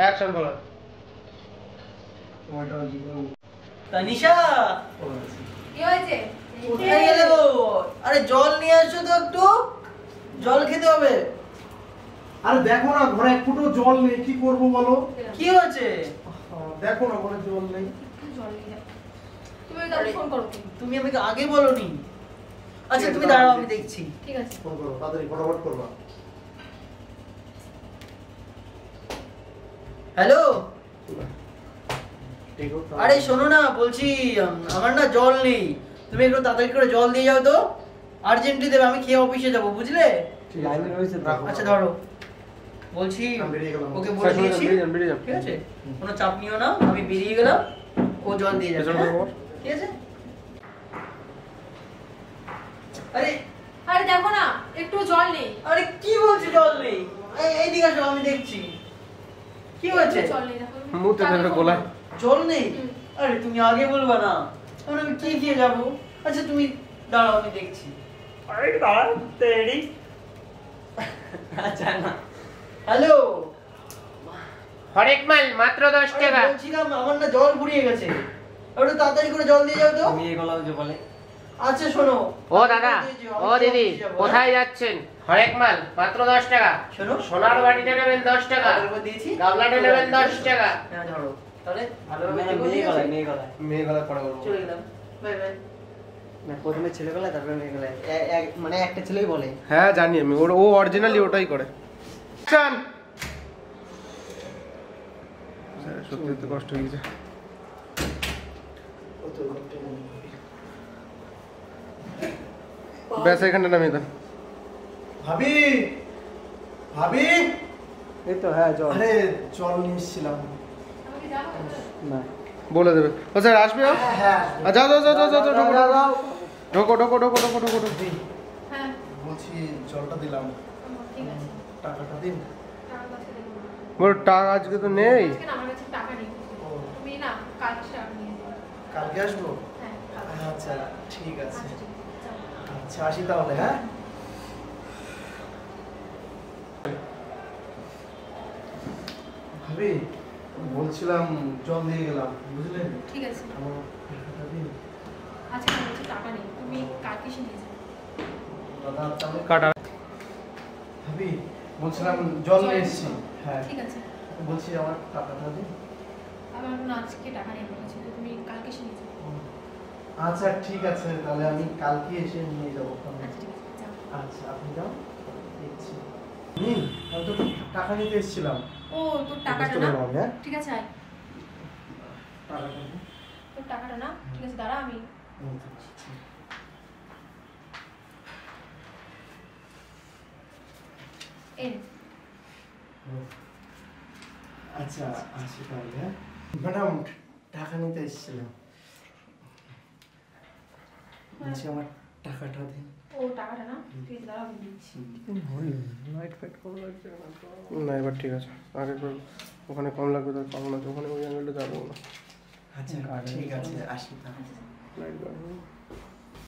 Action বলো। তানিশা কি হয়েছে? কোথায় গেলে গো? আরে জল নিয়ে আসো তো, একটু জল খেতে হবে। আরে দেখো না ঘরে এক ফুটো জল নেই, কি করবো বলো? কি হয়েছে? দেখো না ঘরে জল নেই। জল নিয়ে যাও। তুমি তাহলে ফোন করো। তুমি আমাকে আগে বলোনি। আচ্ছা তুমি দাঁড়াও, আমি দেখছি। ঠিক আছে। ফোন করো, তাড়াতাড়ি ফটাফট করবা। হ্যালো, আরে শোনো না, বলছি আমার না জল নেই, তুমি একটু তাড়াতাড়ি করে জল দিয়ে যাও তো, আর্জেন্টলি দেবে, আমি খেয়ে অফিসে যাবো, বুঝলে? আচ্ছা ধরো, বলছি ওকে বলে দিয়েছি, ঠিক আছে, কোনো চাপ নিও না, আমি বেরিয়ে গেলাম, ও জল দিয়ে যাবে, ঠিক আছে? আরে আরে দেখো না, একটু জল নেই। আরে কি বলছো জল নেই? এইদিকে আসো, আমি দেখছি কি হয়েছে। জল নেই দেখো। মুতে দেবে গোলায়। জল নেই? আরে তুমি আগে বলবা না, তখন আমি কি খেয়ে যাবো? আচ্ছা তুমি দাঁড়াও, আমি দেখছি। আরে দাঁড়া তেরি। আচ্ছা না, হ্যালো হরেক মাল মাত্র 10 টাকা। বলছিলাম আমার না জল ফুরিয়ে গেছে, একটু তাড়াতাড়ি করে জল দিয়ে যাও তো। তুমি এগুলো যে বলে। আচ্ছা শোনো, ও দাদা, ও দিদি, কোথায় যাচ্ছেন? হরেক মাল মাত্র 10 টাকা। শোনো, সোনার বাটিটা নেবেন 10 টাকা, দিয়েছি, গামলাটা নেবেন 10 টাকা। হ্যাঁ ধরো, তাহলে মেয়ে গলায় পরে বলবো। চলে গেলাম, বাই বাই। না প্রথমে ছেলে গলায় তারপরে মেয়ে গলায়, মানে একটা ছেলেই বলে। হ্যাঁ জানি আমি, ও অরিজিনালি ওটাই করে। চান সত্যি তো কষ্ট হয়ে গেছে। ব্যাস এখানটা নামিয়ে দেন। ভাবি, ভাবি, এই তো হ্যাঁ জল। আরে জল নিয়ে এসেছিলাম। আমাকে যাবো না বলে দেবে। ও স্যার আসবে? হ্যাঁ যাও যাও যাও যাও যাও ঢোকো ঢোকো ঢোকো ঢোকো ঢোকো ঢোকো। হ্যাঁ বলছি জলটা দিলাম, ঠিক আছে। টাকাটা দিন। টাকা কাছে দেবো। বল টাকা আজকে তো নেই। আজকে না, আমার কাছে টাকা নেই। তুমি না কালকে টাকা নিয়ে যাও। কালকে আসবো? হ্যাঁ কালকে। আচ্ছা ঠিক আছে। আচ্ছা, ঠিক আছে, যাও। আচ্ছা আসি তাহলে। হ্যাঁ ভাবি, বলছিলাম জল দিয়ে গেলাম, বুঝলেন? ঠিক আছে। আমার টাকাটা দিন। আজকে আমার কাছে টাকা নেই, তুমি কালকে এসে নিয়ে যাও। দাদা তাহলে কাটা। ভাবি বলছিলাম জল নিয়ে এসেছি। হ্যাঁ ঠিক আছে। বলছি আমার টাকাটা দিন। আমার না আজকে টাকা নেই আমার কাছে, তো তুমি কালকে এসে নিয়ে যাও। আচ্ছা ঠিক আছে, তাহলে আমি কালকে এসে নিয়ে যাবো। আচ্ছা ঠিক আছে, যাও। আচ্ছা আপনি যাও, দেখছি। আমি তো টাকা নিতে এসেছিলাম। ও তোর টাকাটা না, ঠিক আছে আয়। টাকাটা তোর টাকাটা না, ঠিক আছে দাঁড়া, আমি এই নে। আচ্ছা আসি তাহলে। হ্যাঁ ম্যাডাম, টাকা নিতে এসেছিলাম, বলছি আমার টাকাটা দিন। ও টাকাটা না, ঠিক আছে দাঁড়া, আমি দিচ্ছি। না এবার ঠিক আছে, আগে ওখানে কম লাগবে, তার কম লাগবে, ওখানে ওই অ্যাঙ্গেলটা যাবো না। আচ্ছা ঠিক আছে, আসি তাহলে। আচ্ছা, লাইট